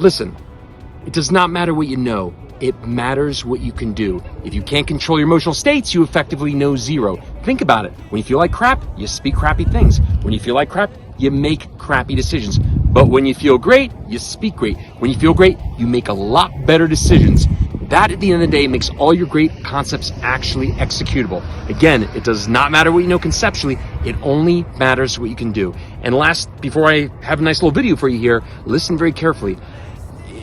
Listen, it does not matter what you know. It matters what you can do. If you can't control your emotional states, you effectively know zero. Think about it. When you feel like crap, you speak crappy things. When you feel like crap, you make crappy decisions. But when you feel great, you speak great. When you feel great, you make a lot better decisions. That, at the end of the day, makes all your great concepts actually executable. Again, it does not matter what you know conceptually. It only matters what you can do. And last, before I have a nice little video for you here, listen very carefully.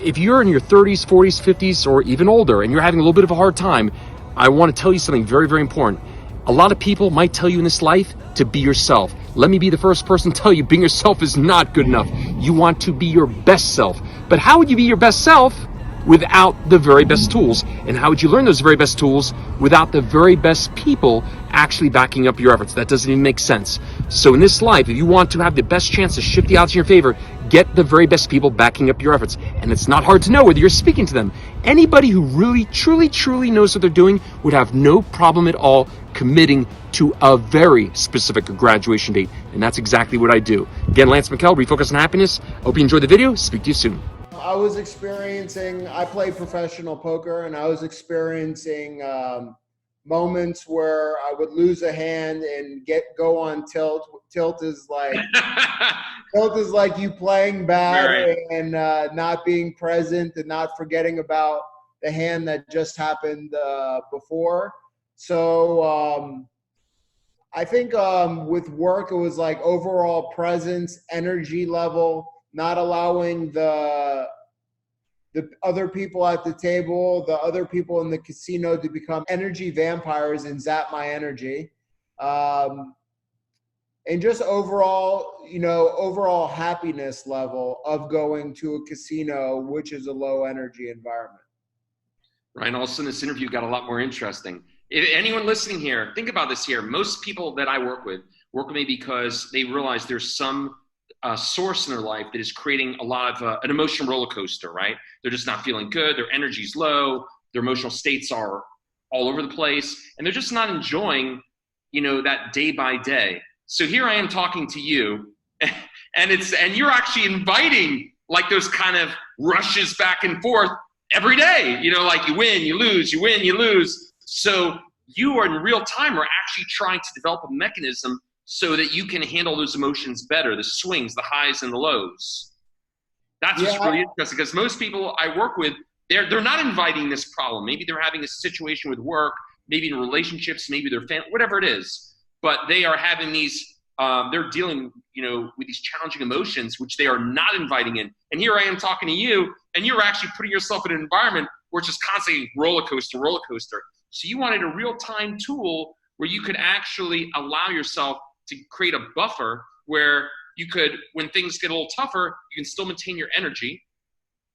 If you're in your 30s, 40s, 50s, or even older, and you're having a little bit of a hard time, I want to tell you something very, very important. A lot of people might tell you in this life to be yourself. Let me be the first person to tell you being yourself is not good enough. You want to be your best self. But how would you be your best self without the very best tools? And how would you learn those very best tools without the very best people actually backing up your efforts? That doesn't even make sense. So in this life, if you want to have the best chance to shift the odds in your favor, get the very best people backing up your efforts. And it's not hard to know whether you're speaking to them. Anybody who really, truly, truly knows what they're doing would have no problem at all committing to a very specific graduation date. And that's exactly what I do. Again, Lance McKell, Refocus on Happiness. Hope you enjoyed the video. Speak to you soon. I play professional poker, and I was experiencing moments where I would lose a hand and go on tilt. Tilt is like you playing bad, right, and not being present and not forgetting about the hand that just happened before. So I think with work, it was like overall presence, energy level, not allowing the other people at the table, the other people in the casino to become energy vampires and zap my energy. And just overall, overall happiness level of going to a casino, which is a low energy environment. Ryan, all of a sudden this interview got a lot more interesting. If anyone listening here, think about this here. Most people that I work with me because they realize there's some source in their life that is creating a lot of an emotional roller coaster, right? They're just not feeling good. Their energy's low. Their emotional states are all over the place. And they're just not enjoying, that day by day. So here I am talking to you and you're actually inviting like those kind of rushes back and forth every day, like you win, you lose, you win, you lose. So you are in real time are actually trying to develop a mechanism so that you can handle those emotions better, the swings, the highs and the lows. That's what's really interesting, because most people I work with, they're not inviting this problem. Maybe they're having a situation with work, maybe in relationships, maybe their family, whatever it is. But they are having these, they're dealing, with these challenging emotions, which they are not inviting in. And here I am talking to you, and you're actually putting yourself in an environment where it's just constantly roller coaster, roller coaster. So you wanted a real-time tool where you could actually allow yourself to create a buffer where you could, when things get a little tougher, you can still maintain your energy,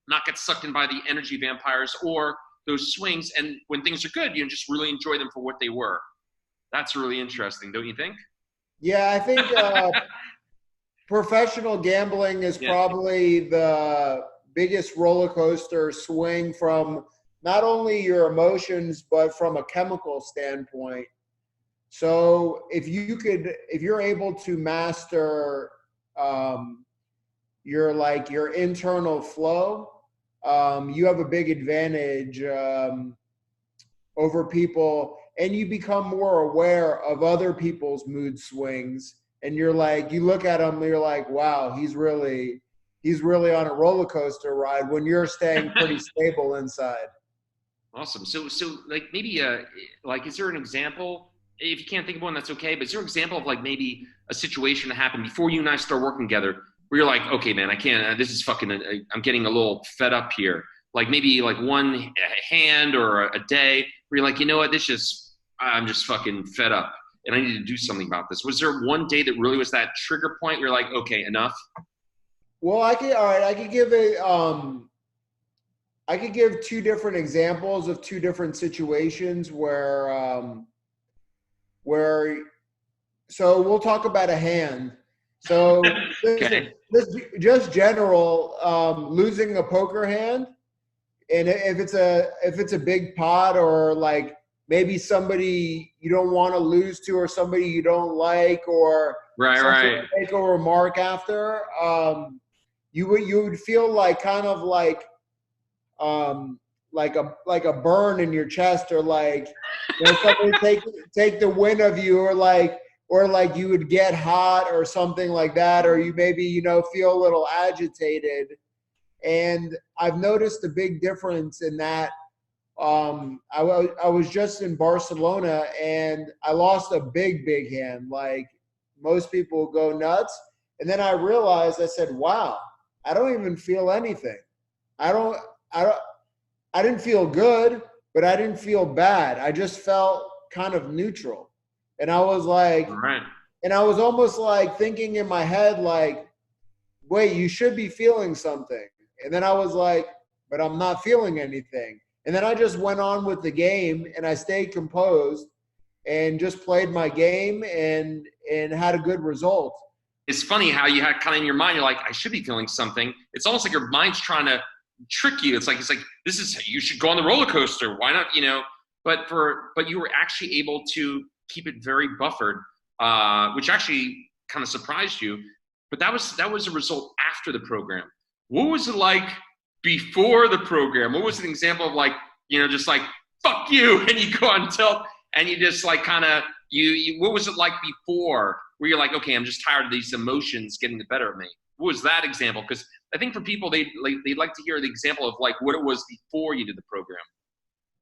not get sucked in by the energy vampires or those swings. And when things are good, you just really enjoy them for what they were. That's really interesting, don't you think? Yeah, I think professional gambling is probably the biggest roller coaster swing from not only your emotions, but from a chemical standpoint. So if you're able to master your internal flow, you have a big advantage over people, and you become more aware of other people's mood swings. And you look at them, you're like, wow, he's really on a roller coaster ride, when you're staying pretty stable inside. Awesome. So like maybe like, is there an example? If you can't think of one, that's okay. But is there an example of like maybe a situation that happened before you and I start working together where you're like, okay, man, I can't, this is fucking, I'm getting a little fed up here. Like maybe like one hand or a day where you're like, you know what, I'm just fucking fed up and I need to do something about this. Was there one day that really was that trigger point where you're like, okay, enough? Well, I could give two different examples of two different situations so we'll talk about a hand. So okay. just general, losing a poker hand. And if it's a big pot, or like maybe somebody you don't want to lose to, or somebody you don't like, or right. make a remark after, you would feel like kind of um like a burn in your chest, or like, you know, somebody take the wind of you, or like you would get hot or something like that, or you maybe, you know, feel a little agitated. And I've noticed a big difference in that. I was just in Barcelona and I lost a big hand. Like most people go nuts. And then I realized, I said, wow, I don't even feel anything. I don't, I don't, I didn't feel good, but I didn't feel bad. I just felt kind of neutral. And I was like, All right. and I was almost like thinking in my head, like, wait, you should be feeling something. And then I was like, but I'm not feeling anything. And then I just went on with the game and I stayed composed and just played my game and had a good result. It's funny how you had kind of in your mind, you're like, I should be feeling something. It's almost like your mind's trying to trick you. It's like, this is, you should go on the roller coaster. Why not? You know, but you were actually able to keep it very buffered, which actually kind of surprised you. But that was a result after the program. What was it like before the program? What was an example of, like, you know, just like, fuck you, and you go on tilt and you just like kind of, you what was it like before, where you're like, okay, I'm just tired of these emotions getting the better of me? What was that example? Because I think for people, they'd like to hear the example of like what it was before you did the program.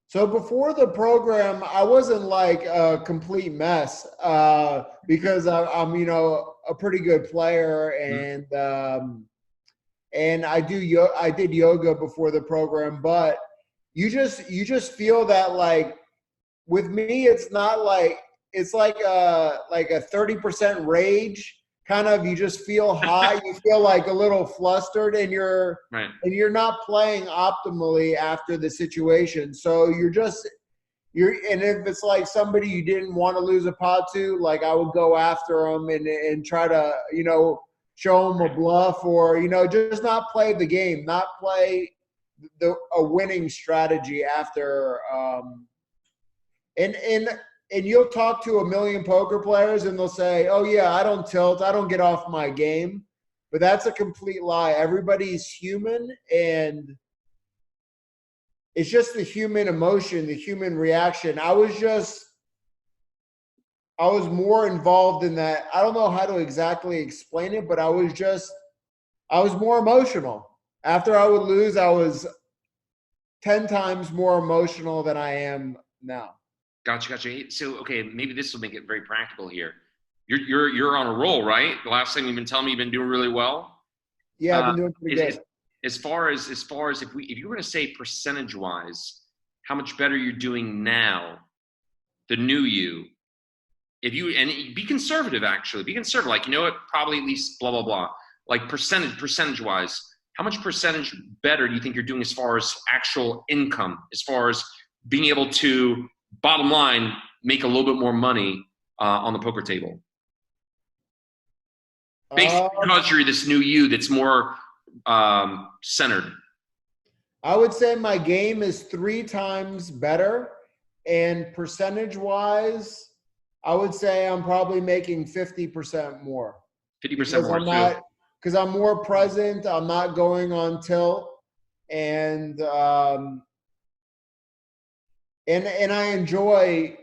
So before the program, I wasn't like a complete mess, because I'm, you know, a pretty good player, and I did yoga before the program. But you just feel that, like, with me, it's not like, it's like a 30% rage kind of. You just feel high, you feel like a little flustered, and you're not playing optimally after the situation. So and if it's like somebody you didn't want to lose a pot to, like, I would go after them and try to, you know, show them a bluff, or, you know, just not play the game, not play a winning strategy after. And you'll talk to a million poker players and they'll say, oh yeah, I don't tilt, I don't get off my game. But that's a complete lie. Everybody's human, and it's just the human emotion, the human reaction. I was more involved in that. I don't know how to exactly explain it, but I was more emotional. After I would lose, I was 10 times more emotional than I am now. Gotcha. So, okay, maybe this will make it very practical here. You're on a roll, right? The last thing you've been telling me, you've been doing really well. Yeah, I've been doing pretty good. As far as if you were to say percentage wise, how much better you're doing now, the new you, and be conservative, actually, like, you know what, probably at least blah blah blah, like percentage wise, how much percentage better do you think you're doing as far as actual income, as far as being able to, bottom line, make a little bit more money on the poker table? Basically, because you're this new you that's more centered. I would say my game is 3 times better, and percentage-wise, I would say I'm probably making 50% more. 50% more. Because I'm more present. I'm not going on tilt, and I enjoy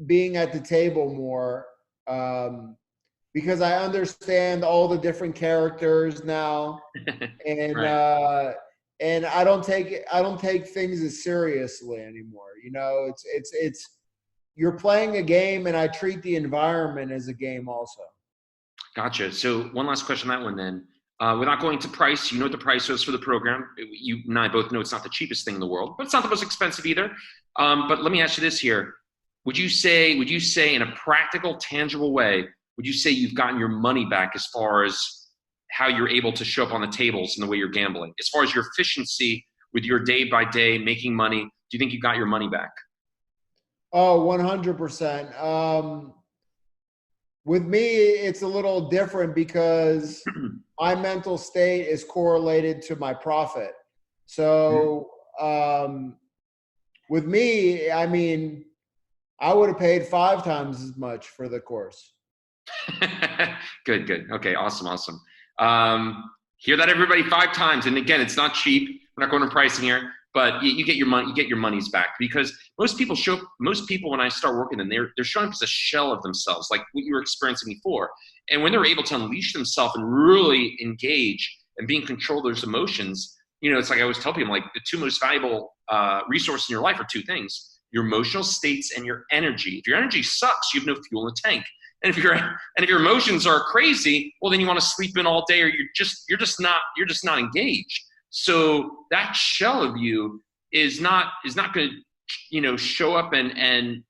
being at the table more, because I understand all the different characters now, and Right. And I don't take things as seriously anymore. You know, it's you're playing a game, and I treat the environment as a game also. Gotcha. So one last question on that one then. Without going to price, you know what the price is for the program. You and I both know it's not the cheapest thing in the world, but it's not the most expensive either. But let me ask you this here. Would you say in a practical, tangible way, would you say you've gotten your money back as far as how you're able to show up on the tables and the way you're gambling? As far as your efficiency with your day by day making money, do you think you got your money back? Oh, 100%. With me, it's a little different because my mental state is correlated to my profit. So with me, I mean, I would have paid 5 times as much for the course. Good. Okay, awesome. Hear that, everybody, 5 times. And again, it's not cheap. We're not going to pricing here, but you get your money. You get your money's back, because most people when I start working with them, they're showing up as a shell of themselves, like what you were experiencing before. And when they're able to unleash themselves and really engage and be in control of those emotions, it's like I always tell people, like, the 2 most valuable resources in your life are 2 things: your emotional states and your energy. If your energy sucks, you have no fuel in the tank. And if your emotions are crazy, well, then you want to sleep in all day, or you're just not engaged. So that shell of you is not going to show up and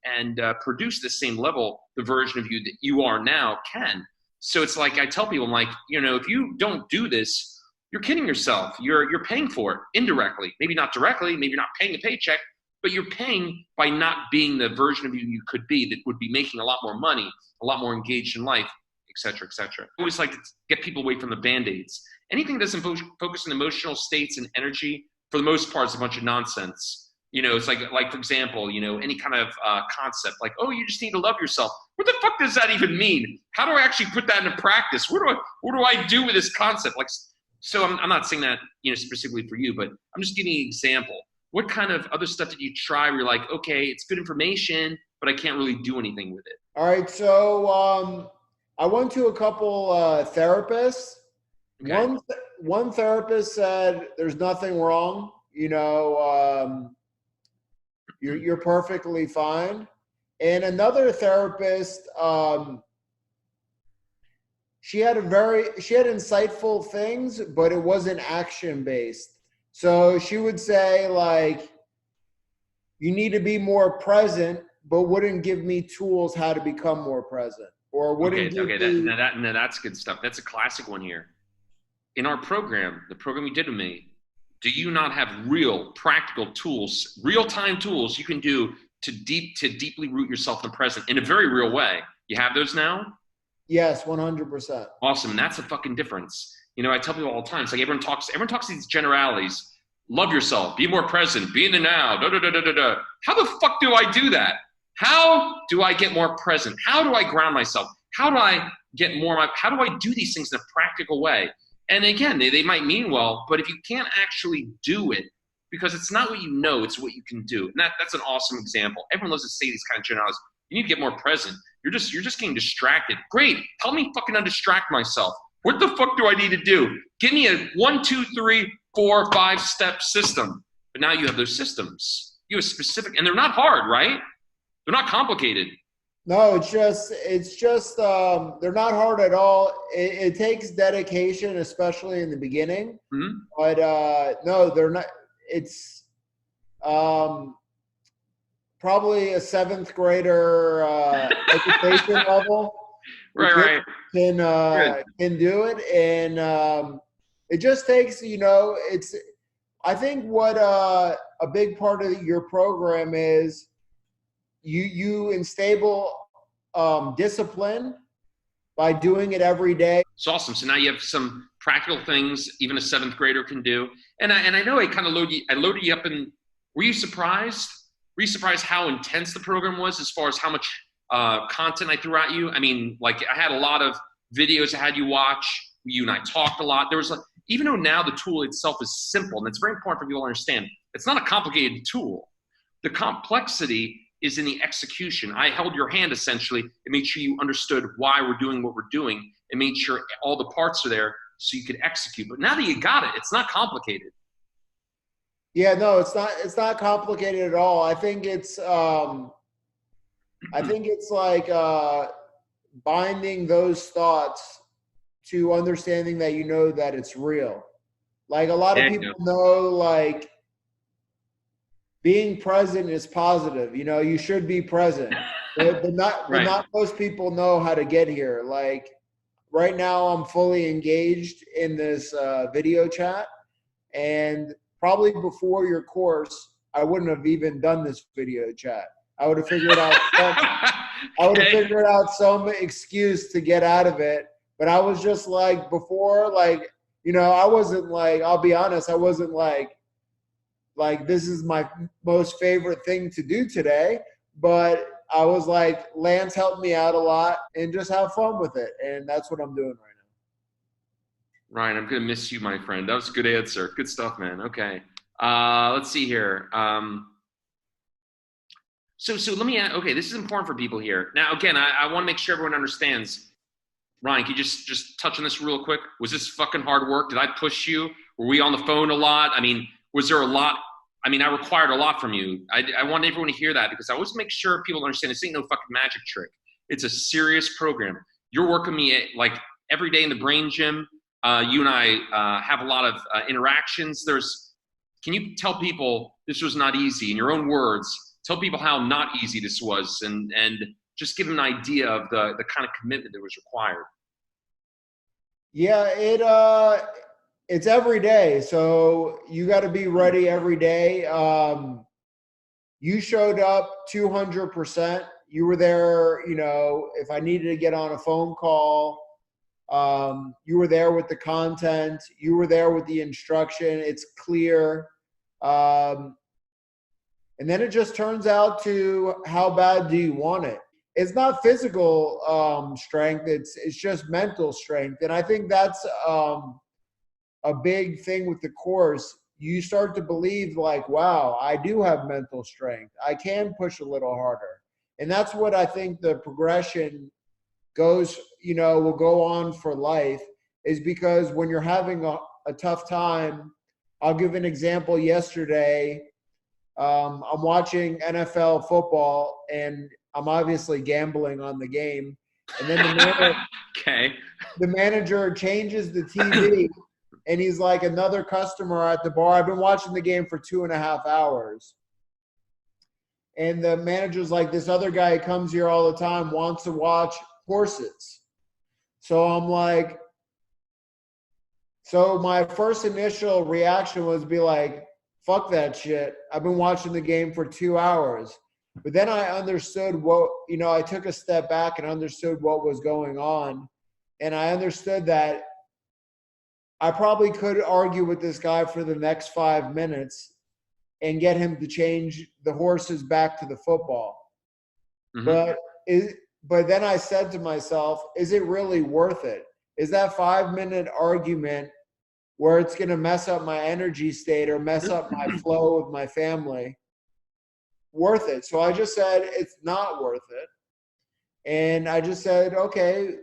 produce the same level, the version of you that you are now can. So it's like I tell people, I'm like, if you don't do this, you're kidding yourself. You're paying for it indirectly, maybe not directly, maybe you're not paying a paycheck, but you're paying by not being the version of you could be, that would be making a lot more money, a lot more engaged in life, et cetera, et cetera. I always like to get people away from the Bandaids. Anything that doesn't focus on emotional states and energy, for the most part, is a bunch of nonsense. It's like for example, any kind of concept like, oh, you just need to love yourself. What the fuck does that even mean? How do I actually put that into practice? What do I do with this concept? Like, so I'm not saying that, specifically for you, but I'm just giving you an example. What kind of other stuff did you try where you're like, okay, it's good information, but I can't really do anything with it? All right. So I went to a couple therapists. Okay. One therapist said, there's nothing wrong. You're perfectly fine. And another therapist, she had insightful things, but it wasn't action based. So she would say, like, you need to be more present, but wouldn't give me tools how to become more present, or wouldn't that's good stuff. That's a classic one here. In our program, the program you did with me, do you not have real practical tools, real-time tools you can do to deeply root yourself in the present in a very real way? You have those now? Yes, 100%. Awesome. And that's a fucking difference. I tell people all the time, it's like everyone talks these generalities. Love yourself, be more present, be in the now, da, da, da, da, da, da. How the fuck do I do that? How do I get more present? How do I ground myself? How do I get more, how do I do these things in a practical way? And again, they might mean well, but if you can't actually do it, because it's not what you know, it's what you can do. And that's an awesome example. Everyone loves to say these kind of generalities. You need to get more present. You're just getting distracted. Great. Help me fucking undistract myself. What the fuck do I need to do? Give me a 1, 2, 3, 4, 5 step system. But now you have those systems. You have specific, and they're not hard, right? They're not complicated. No, it's just they're not hard at all. It takes dedication, especially in the beginning. Mm-hmm. But no, they're not. It's probably a 7th grader education level. Right. Can do it, and it just takes, I think what a big part of your program is you instill discipline by doing it every day. It's awesome. So now you have some practical things even a 7th grader can do. And I know I kind of loaded you up. And were you surprised? Were you surprised how intense the program was as far as how much content I threw at you? I mean, like, I had a lot of videos I had you watch. You and I talked a lot. There was even though now the tool itself is simple, and it's very important for people to understand, it's not a complicated tool. The complexity is in the execution. I held your hand essentially and made sure you understood why we're doing what we're doing, and made sure all the parts are there so you could execute. But now that you got it, it's not complicated. Yeah, no, it's not complicated at all. I think it's like binding those thoughts to understanding that that it's real. Like, a lot of people know, like, being present is positive. You should be present, but not most people know how to get here. Like, right now, I'm fully engaged in this video chat, and probably before your course, I wouldn't have even done this video chat. I would have figured out some excuse to get out of it. But I was just like, before, like, I wasn't like, I'll be honest, I wasn't like this is my most favorite thing to do today. But I was like, Lance helped me out a lot, and just have fun with it. And that's what I'm doing right Ryan, I'm gonna miss you, my friend. That was a good answer. Good stuff, man. Okay. Let's see here. So let me add, okay, this is important for people here. Now, again, I want to make sure everyone understands. Ryan, can you just touch on this real quick? Was this fucking hard work? Did I push you? Were we on the phone a lot? I mean, was there a lot? I mean, I required a lot from you. I want everyone to hear that because I always make sure people understand this ain't no fucking magic trick. It's a serious program. You're working me like every day in the brain gym. You and I have a lot of interactions. Can you tell people this was not easy in your own words? Tell people how not easy this was and just give them an idea of the kind of commitment that was required. Yeah, it's every day. So you got to be ready every day. You showed up 200%. You were there, if I needed to get on a phone call, you were there with the content, you were there with the instruction. It's clear. And then it just turns out to how bad do you want it? It's not physical strength. It's just mental strength. And I think that's a big thing with the course. You start to believe like, wow, I do have mental strength. I can push a little harder. And that's what I think the progression will go on for life, is because when you're having a tough time, I'll give an example. Yesterday, I'm watching NFL football and I'm obviously gambling on the game. And then the manager changes the TV and he's like, another customer at the bar. I've been watching the game for 2.5 hours. And the manager's like, this other guy comes here all the time, wants to watch horses. So I'm like, so my first initial reaction was be like, fuck that shit. I've been watching the game for 2 hours. But then I understood I took a step back and understood what was going on. And I understood that I probably could argue with this guy for the next 5 minutes and get him to change the horses back to the football. Mm-hmm. But then I said to myself, is it really worth it? Is that 5-minute argument where it's going to mess up my energy state or mess up my flow with my family worth it? So I just said, it's not worth it. And I just said, okay,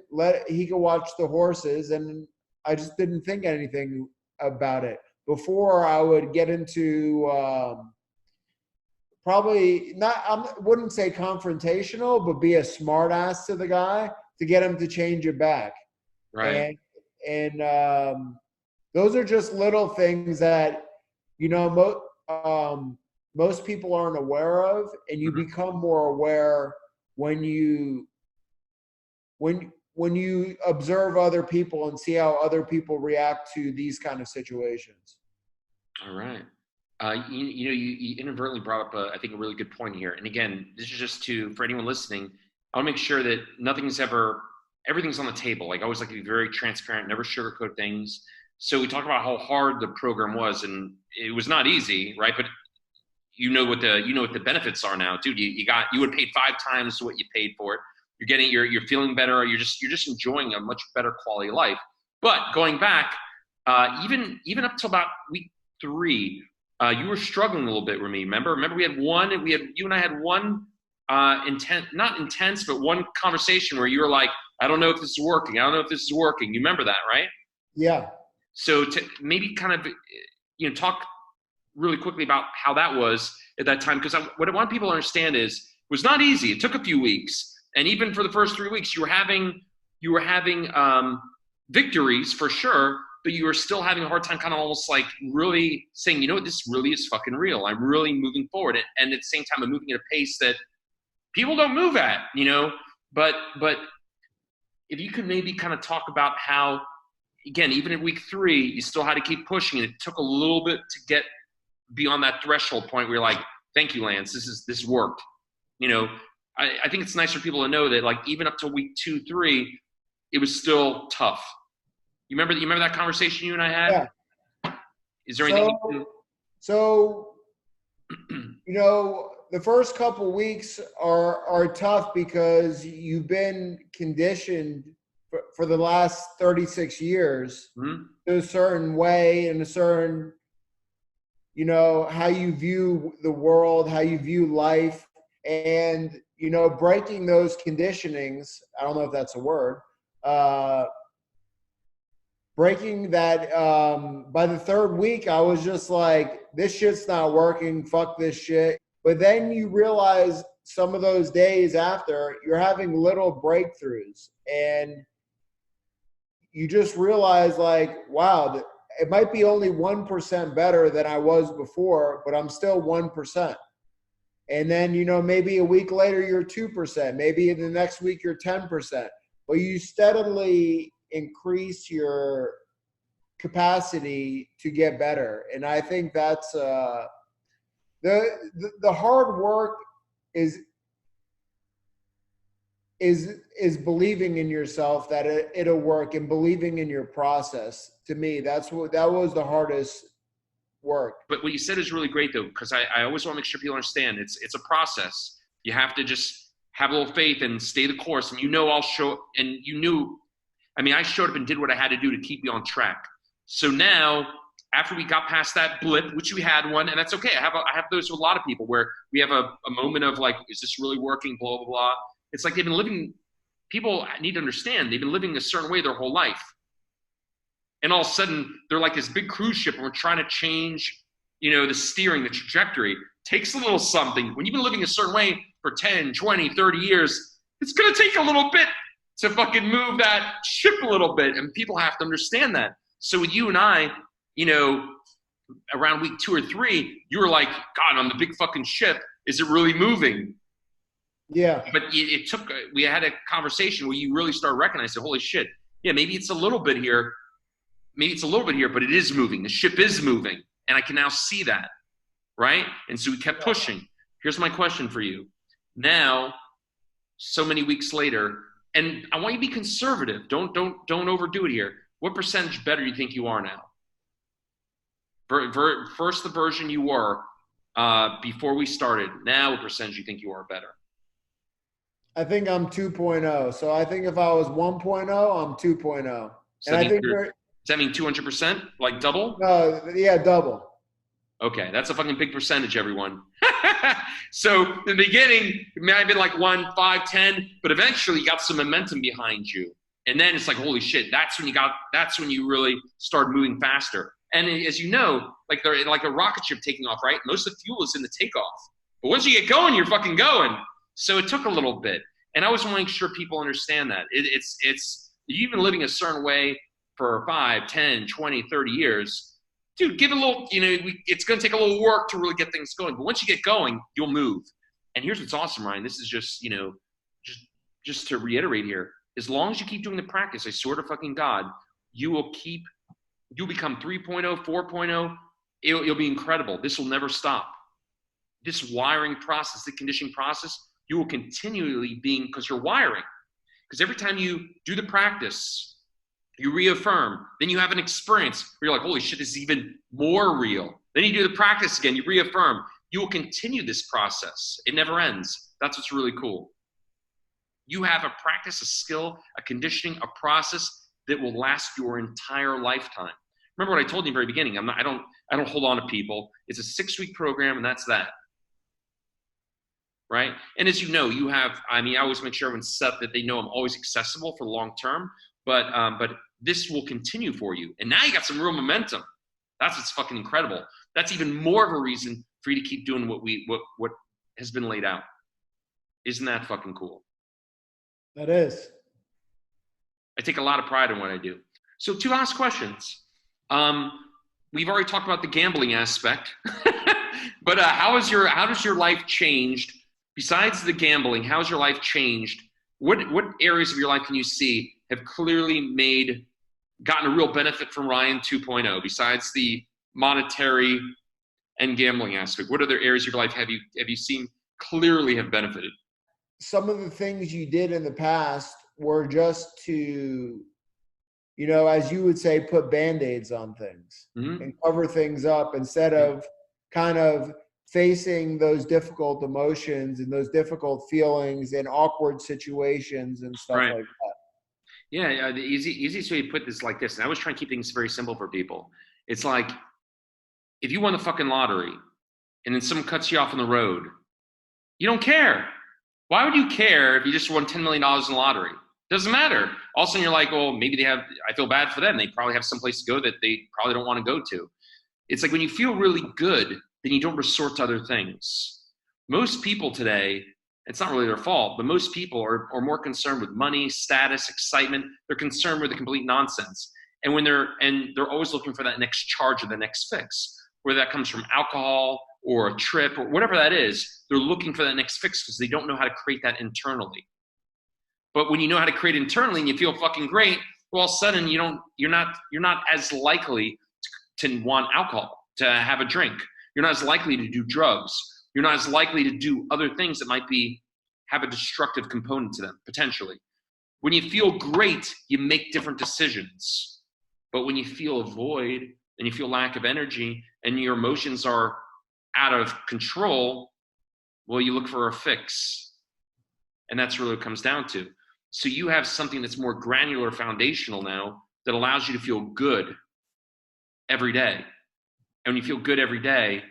he can watch the horses. And I just didn't think anything about it. Before I would get into probably not, I wouldn't say confrontational, but be a smart ass to the guy to get him to change it back. Right. And those are just little things that, most people aren't aware of, and you mm-hmm. become more aware when you observe other people and see how other people react to these kind of situations. All right. You inadvertently brought up, I think, a really good point here. And again, this is just for anyone listening, I want to make sure that everything's on the table. Like, I always like to be very transparent, never sugarcoat things. So we talked about how hard the program was, and it was not easy, right? But you know what the benefits are now, dude. You would have paid 5 times what you paid for it. You're feeling better. You're just enjoying a much better quality of life. But going back, even up till about week 3, you were struggling a little bit with me. Remember you and I had one not intense, but one conversation where you were like, I don't know if this is working. You remember that, right? Yeah. So to maybe kind of, talk really quickly about how that was at that time. Because what I want people to understand is, it was not easy. It took a few weeks. And even for the first 3 weeks, you were having victories for sure, but you were still having a hard time kind of almost like really saying, this really is fucking real. I'm really moving forward. And at the same time, I'm moving at a pace that people don't move at, but if you could maybe kind of talk about how, again, even in week 3, you still had to keep pushing, and it took a little bit to get beyond that threshold point where you're like, thank you, Lance, this worked. I think it's nice for people to know that, like, even up to week 2, 3, it was still tough. You remember that conversation you and I had? Yeah. Is there anything? So, the first couple weeks are tough because you've been conditioned for the last 36 years, Mm-hmm. to a certain way and a certain, you know, how you view the world, how you view life, and, you know, breaking those conditionings. I don't know if that's a word. Breaking that, by the third week, I was just like, this shit's not working. Fuck this shit. But then you realize some of those days after, you're having little breakthroughs, and you just realize, like, wow, it might be only 1% better than I was before, but I'm still 1%. And then, you know, maybe a week later you're 2%, maybe in the next week you're 10%, but you steadily increase your capacity to get better. And I think that's the hard work is believing in yourself that it'll work, and believing in your process. To me, that was the hardest work. But what you said is really great, though, because I always want to make sure people understand it's a process. You have to just have a little faith and stay the course. And, you know, I'll show, and you knew, I mean, I showed up and did what I had to do to keep you on track. So now, after we got past that blip, which we had one, and that's okay. I have those with a lot of people where we have a moment of like, is this really working? Blah, blah, blah. It's like they've been living, people need to understand, they've been living a certain way their whole life. And all of a sudden, they're like this big cruise ship, and we're trying to change, you know, the steering, the trajectory. Takes a little something. When you've been living a certain way for 10, 20, 30 years, it's going to take a little bit to fucking move that ship a little bit. And people have to understand that. So with you and I, you know, around week 2 or 3, you were like, God, on the big fucking ship, is it really moving? Yeah. But it took, we had a conversation where you really started recognizing, holy shit, yeah, maybe it's a little bit here. Maybe it's a little bit here, but it is moving. The ship is moving. And I can now see that, right? And so we kept pushing. Here's my question for you. Now, so many weeks later, and I want you to be conservative. Don't overdo it here. What percentage better do you think you are now? First, the version you were before we started. Now, what percentage do you think you are better? I think I'm 2.0. So I think if I was 1.0, I'm 2.0. So and I think does that mean 200%? Like double? Yeah, double. Okay, that's a fucking big percentage, everyone. So in the beginning, it might have been like 1, 5, 10, but eventually you got some momentum behind you. And then it's like, holy shit, that's when you really started moving faster. And as you know, like a rocket ship taking off, right? Most of the fuel is in the takeoff. But once you get going, you're fucking going. So it took a little bit. And I always want to make sure people understand that. You've been living a certain way for 5, 10, 20, 30 years. Dude, give it a little, you know, it's going to take a little work to really get things going. But once you get going, you'll move. And here's what's awesome, Ryan. This is just, you know, just to reiterate here. As long as you keep doing the practice, I swear to fucking God, you'll become 3.0, 4.0. It'll be incredible. This will never stop. This wiring process, the conditioning process, you will continually being, because you're wiring. Because every time you do the practice, you reaffirm, then you have an experience where you're like, holy shit, this is even more real. Then you do the practice again, you reaffirm. You will continue this process. It never ends. That's what's really cool. You have a practice, a skill, a conditioning, a process that will last your entire lifetime. Remember what I told you in the very beginning. I don't hold on to people. It's a 6-week program, and that's that. Right? And as you know, I always make sure everyone's set that they know I'm always accessible for the long term, but this will continue for you. And now you got some real momentum. That's what's fucking incredible. That's even more of a reason for you to keep doing what has been laid out. Isn't that fucking cool? That is. I take a lot of pride in what I do. So 2 last questions. We've already talked about the gambling aspect, but how does your life changed besides the gambling? How's your life changed? What areas of your life can you see have clearly gotten a real benefit from Ryan 2.0 besides the monetary and gambling aspect? What other areas of your life have you seen clearly have benefited? Some of the things you did in the past were just to, you know, as you would say, put Bandaids on things and cover things up instead of kind of facing those difficult emotions and those difficult feelings and awkward situations and stuff like that. Yeah, the easiest way to put this like this, and I always try and keep things very simple for people. It's like, if you won the fucking lottery and then someone cuts you off on the road, you don't care. Why would you care if you just won $10 million in the lottery? Doesn't matter. All of a sudden you're like, well, maybe I feel bad for them. They probably have someplace to go that they probably don't want to go to. It's like when you feel really good, then you don't resort to other things. Most people today, it's not really their fault, but most people are more concerned with money, status, excitement. They're concerned with the complete nonsense. And they're always looking for that next charge or the next fix, whether that comes from alcohol or a trip or whatever that is. They're looking for that next fix because they don't know how to create that internally. But when you know how to create internally and you feel fucking great, well, all of a sudden you're not as likely to want alcohol, to have a drink. You're not as likely to do drugs. You're not as likely to do other things that might have a destructive component to them, potentially. When you feel great, you make different decisions. But when you feel a void and you feel lack of energy and your emotions are out of control, well, you look for a fix. And that's really what it comes down to. So you have something that's more granular, foundational now that allows you to feel good every day. And when you feel good every day,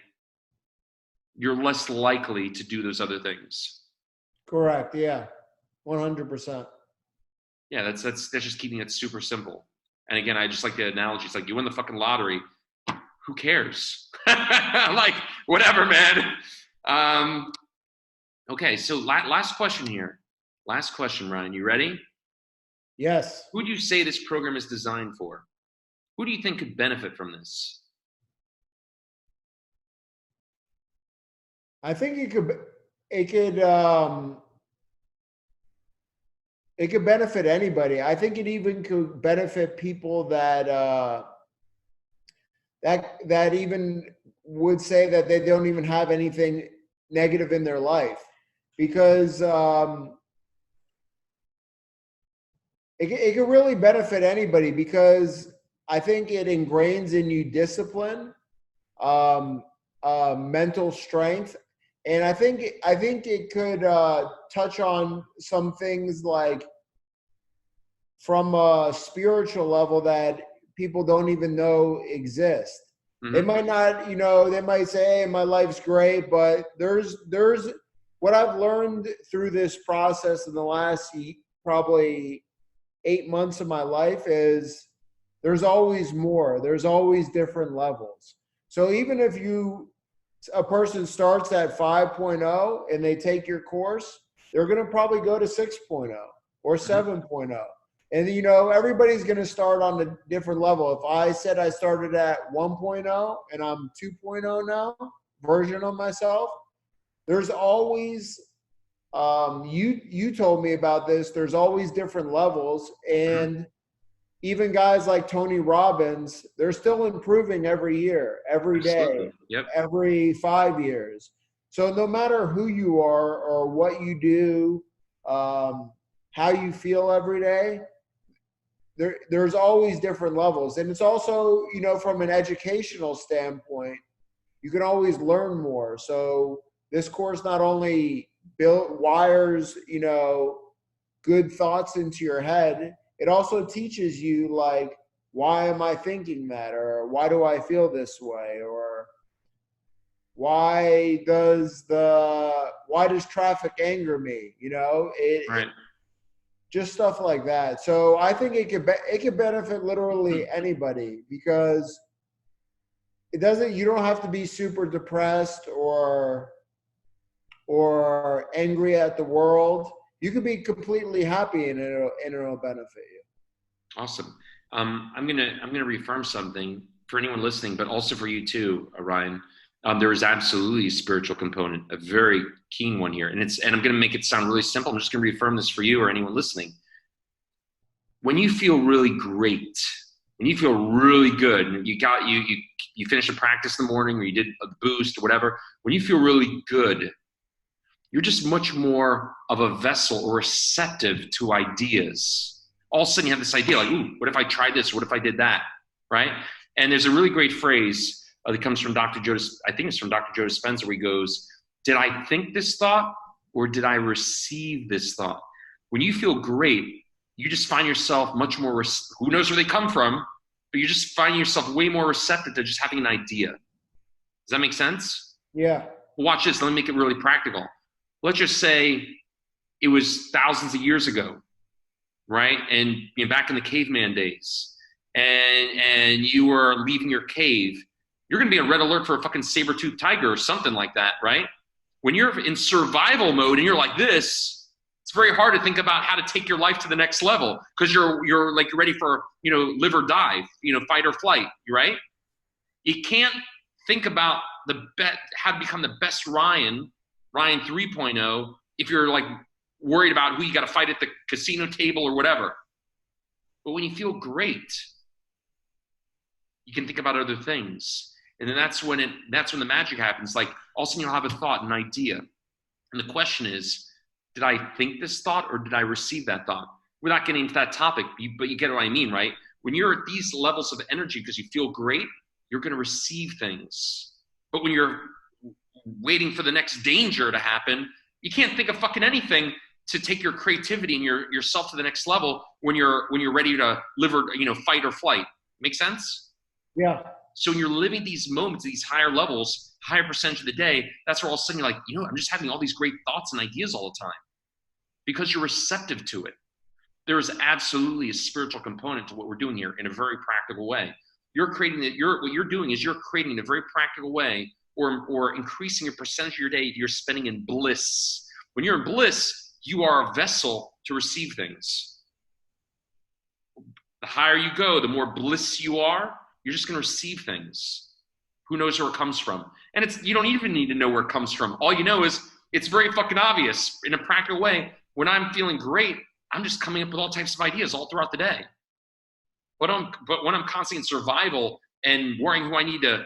you're less likely to do those other things. Correct. Yeah. 100%. Yeah, that's just keeping it super simple. And again, I just like the analogy. It's like you win the fucking lottery. Who cares? Like, whatever, man. Okay, so last question here. Last question, Ryan. You ready? Yes. Who do you say this program is designed for? Who do you think could benefit from this? I think it could benefit anybody. I think it even could benefit people that even would say that they don't even have anything negative in their life, because it could really benefit anybody, because I think it ingrains in you discipline, mental strength. And I think it could touch on some things like from a spiritual level that people don't even know exist. Mm-hmm. They might not, they might say, hey, my life's great, but there's what I've learned through this process in the last probably 8 months of my life is there's always more. There's always different levels. So even if a person starts at 5.0 and they take your course, they're going to probably go to 6.0 or 7.0. And, everybody's going to start on a different level. If I said I started at 1.0 and I'm 2.0 now, version of myself, there's always, you told me about this, there's always different levels. And even guys like Tony Robbins, they're still improving every year, every day, yep. Every 5 years. So no matter who you are or what you do, how you feel every day, there's always different levels. And it's also, from an educational standpoint, you can always learn more. So this course not only wires, good thoughts into your head, it also teaches you, like, why am I thinking that? Or why do I feel this way? Or why does traffic anger me? Right. Just stuff like that. So I think it could benefit literally anybody, because you don't have to be super depressed or angry at the world. You could be completely happy and it'll benefit you. Awesome. I'm gonna reaffirm something for anyone listening, but also for you too, Ryan. There is absolutely a spiritual component, a very keen one here, and I'm gonna make it sound really simple. I'm just gonna reaffirm this for you or anyone listening. When you feel really great, when you feel really good, and you finish a practice in the morning, or you did a boost or whatever, when you feel really good, you're just much more of a vessel or receptive to ideas. All of a sudden you have this idea like, ooh, what if I tried this? What if I did that? Right? And there's a really great phrase that comes from I think it's from Dr. Joe Dispenza, where he goes, did I think this thought or did I receive this thought? When you feel great, you just find yourself much more, who knows where they come from, but you just find yourself way more receptive to just having an idea. Does that make sense? Yeah. Well, watch this. Let me make it really practical. Let's just say it was thousands of years ago, right? And back in the caveman days, and you were leaving your cave, you're going to be on red alert for a fucking saber-toothed tiger or something like that, right? When you're in survival mode and you're like this, it's very hard to think about how to take your life to the next level because you're like ready for, live or die, fight or flight, right? You can't think about how to become the best Ryan 3.0 if you're like worried about who you got to fight at the casino table or whatever. But when you feel great, you can think about other things. And then that's when the magic happens. Like all of a sudden you'll have a thought, an idea. And the question is, did I think this thought or did I receive that thought? We're not getting into that topic, but you get what I mean, right? When you're at these levels of energy because you feel great, you're going to receive things. But when you're waiting for the next danger to happen, you can't think of fucking anything to take your creativity and yourself to the next level when you're ready to live or fight or flight. Make sense? Yeah. So when you're living these moments, these higher levels, higher percentage of the day, that's where all of a sudden you're like, I'm just having all these great thoughts and ideas all the time because you're receptive to it. There is absolutely a spiritual component to what we're doing here in a very practical way. What you're doing is you're creating in a very practical way or increasing your percentage of your day you're spending in bliss. When you're in bliss, you are a vessel to receive things. The higher you go, the more bliss you are, you're just going to receive things. Who knows where it comes from? And you don't even need to know where it comes from. All you know is it's very fucking obvious in a practical way. When I'm feeling great, I'm just coming up with all types of ideas all throughout the day. But when I'm constantly in survival and worrying who I need to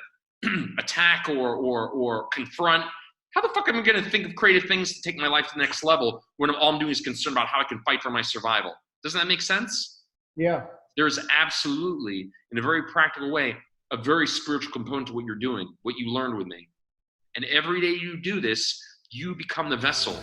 attack or confront, how the fuck am I going to think of creative things to take my life to the next level when all I'm doing is concerned about how I can fight for my survival? Doesn't that make sense? Yeah. There's absolutely, in a very practical way, a very spiritual component to what you're doing, what you learned with me. And every day you do this, you become the vessel.